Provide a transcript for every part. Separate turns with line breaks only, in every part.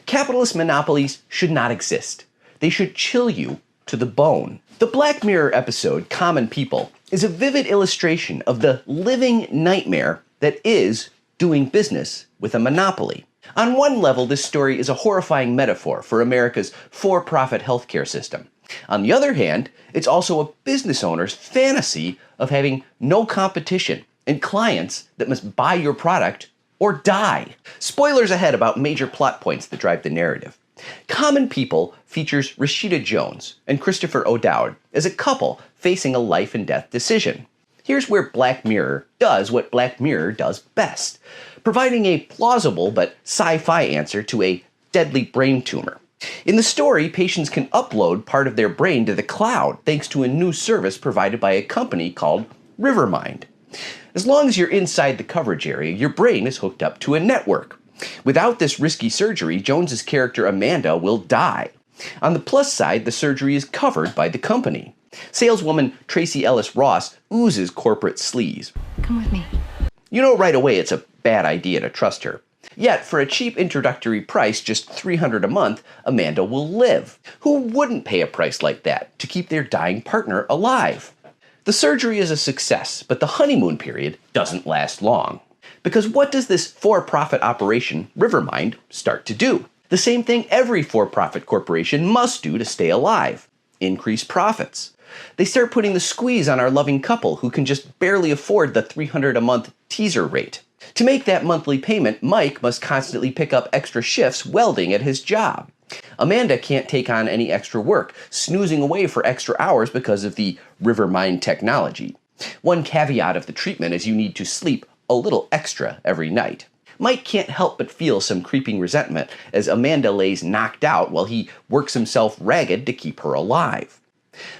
Capitalist monopolies should not exist. They should chill you to the bone. The Black Mirror episode, Common People, is a vivid illustration of the living nightmare that is doing business with a monopoly. On one level, this story is a horrifying metaphor for America's for-profit healthcare system. On the other hand, it's also a business owner's fantasy of having no competition and clients that must buy your product or die. Spoilers ahead about major plot points that drive the narrative. Common People features Rashida Jones and Christopher O'Dowd as a couple facing a life and death decision. Here's where Black Mirror does what Black Mirror does best, providing a plausible but sci-fi answer to a deadly brain tumor. In the story, patients can upload part of their brain to the cloud thanks to a new service provided by a company called Rivermind. As long as you're inside the coverage area, your brain is hooked up to a network. Without this risky surgery, Jones's character Amanda will die. On the plus side, the surgery is covered by the company. Saleswoman Tracy Ellis Ross oozes corporate sleaze.
Come with me.
You know right away it's a bad idea to trust her. Yet, for a cheap introductory price, just $300 a month, Amanda will live. Who wouldn't pay a price like that to keep their dying partner alive? The surgery is a success, but the honeymoon period doesn't last long. Because what does this for-profit operation, Rivermind, start to do? The same thing every for-profit corporation must do to stay alive: increase profits. They start putting the squeeze on our loving couple who can just barely afford the $300 a month teaser rate. To make that monthly payment, Mike must constantly pick up extra shifts welding at his job. Amanda can't take on any extra work, snoozing away for extra hours because of the Rivermind technology. One caveat of the treatment is you need to sleep a little extra every night. Mike can't help but feel some creeping resentment as Amanda lays knocked out while he works himself ragged to keep her alive.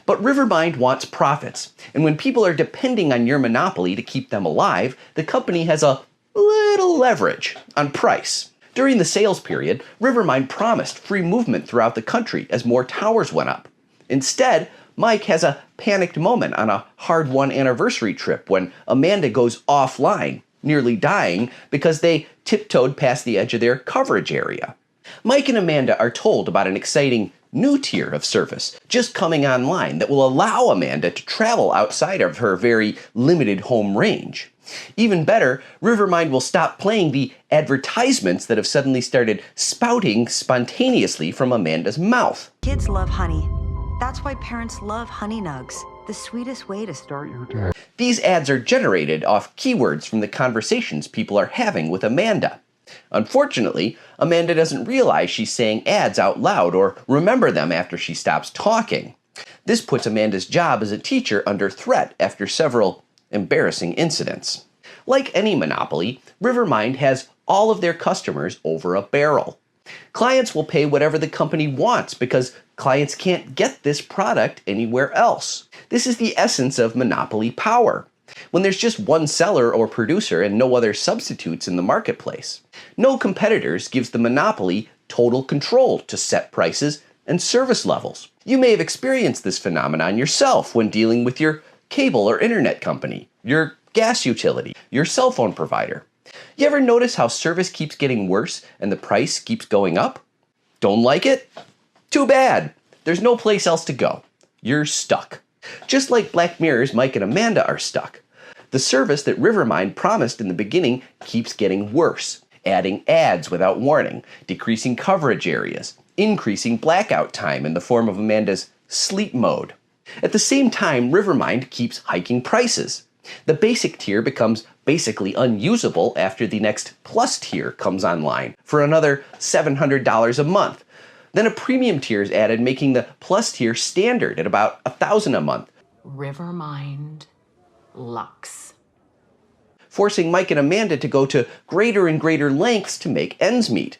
But Rivermind wants profits, and when people are depending on your monopoly to keep them alive, the company has a little leverage on price. During the sales period, Rivermind promised free movement throughout the country as more towers went up. Instead, Mike has a panicked moment on a hard-won anniversary trip when Amanda goes offline, nearly dying because they tiptoed past the edge of their coverage area. Mike and Amanda are told about an exciting new tier of service just coming online that will allow Amanda to travel outside of her very limited home range. Even better, Rivermind will stop playing the advertisements that have suddenly started spouting spontaneously from Amanda's mouth.
Kids love honey. That's why parents love Honey Nugs, the sweetest way to start your day.
These ads are generated off keywords from the conversations people are having with Amanda. Unfortunately, Amanda doesn't realize she's saying ads out loud or remember them after she stops talking. This puts Amanda's job as a teacher under threat after several embarrassing incidents. Like any monopoly, Rivermind has all of their customers over a barrel. Clients will pay whatever the company wants because clients can't get this product anywhere else. This is the essence of monopoly power. When there's just one seller or producer and no other substitutes in the marketplace. No competitors gives the monopoly total control to set prices and service levels. You may have experienced this phenomenon yourself when dealing with your cable or internet company, your gas utility, your cell phone provider. You ever notice how service keeps getting worse and the price keeps going up? Don't like it? Too bad. There's no place else to go. You're stuck. Just like Black Mirror's Mike and Amanda are stuck. The service that Rivermind promised in the beginning keeps getting worse, adding ads without warning, decreasing coverage areas, increasing blackout time in the form of Amanda's sleep mode. At the same time, Rivermind keeps hiking prices. The basic tier becomes basically unusable after the next plus tier comes online for another $700 a month. Then a premium tier is added, making the plus tier standard at about $1,000 a month.
Rivermind Lux.
Forcing Mike and Amanda to go to greater and greater lengths to make ends meet.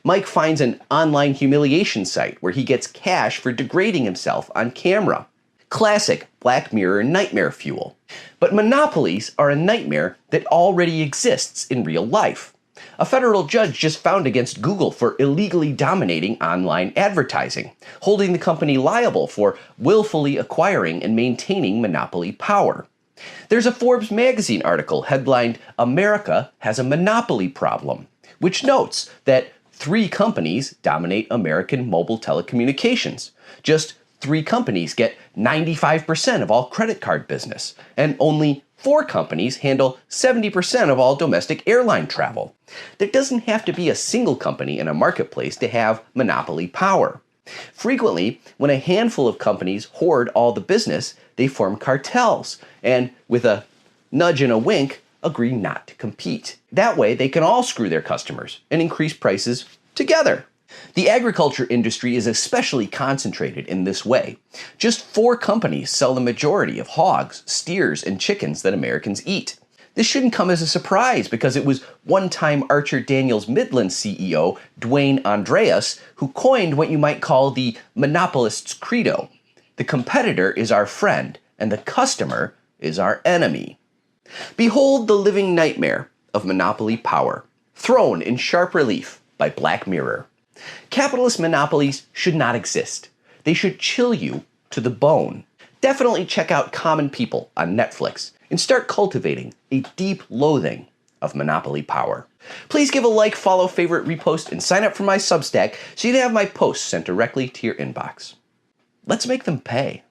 Mike finds an online humiliation site where he gets cash for degrading himself on camera. Classic Black Mirror nightmare fuel. But monopolies are a nightmare that already exists in real life. A federal judge just found against Google for illegally dominating online advertising, holding the company liable for willfully acquiring and maintaining monopoly power. There's a Forbes magazine article headlined, "America Has a Monopoly Problem," which notes that 3 companies dominate American mobile telecommunications. Just 3 companies get 95% of all credit card business, and only 4 companies handle 70% of all domestic airline travel. There doesn't have to be a single company in a marketplace to have monopoly power. Frequently, when a handful of companies hoard all the business, they form cartels, and with a nudge and a wink, agree not to compete. That way, they can all screw their customers and increase prices together. The agriculture industry is especially concentrated in this way. Just 4 companies sell the majority of hogs, steers, and chickens that Americans eat. This shouldn't come as a surprise because it was one-time Archer Daniels Midland CEO Dwayne Andreas who coined what you might call the monopolist's credo. The competitor is our friend, and the customer is our enemy. Behold the living nightmare of monopoly power, thrown in sharp relief by Black Mirror. Capitalist monopolies should not exist. They should chill you to the bone. Definitely check out Common People on Netflix and start cultivating a deep loathing of monopoly power. Please give a like, follow, favorite, repost, and sign up for my Substack so you can have my posts sent directly to your inbox. Let's make them pay.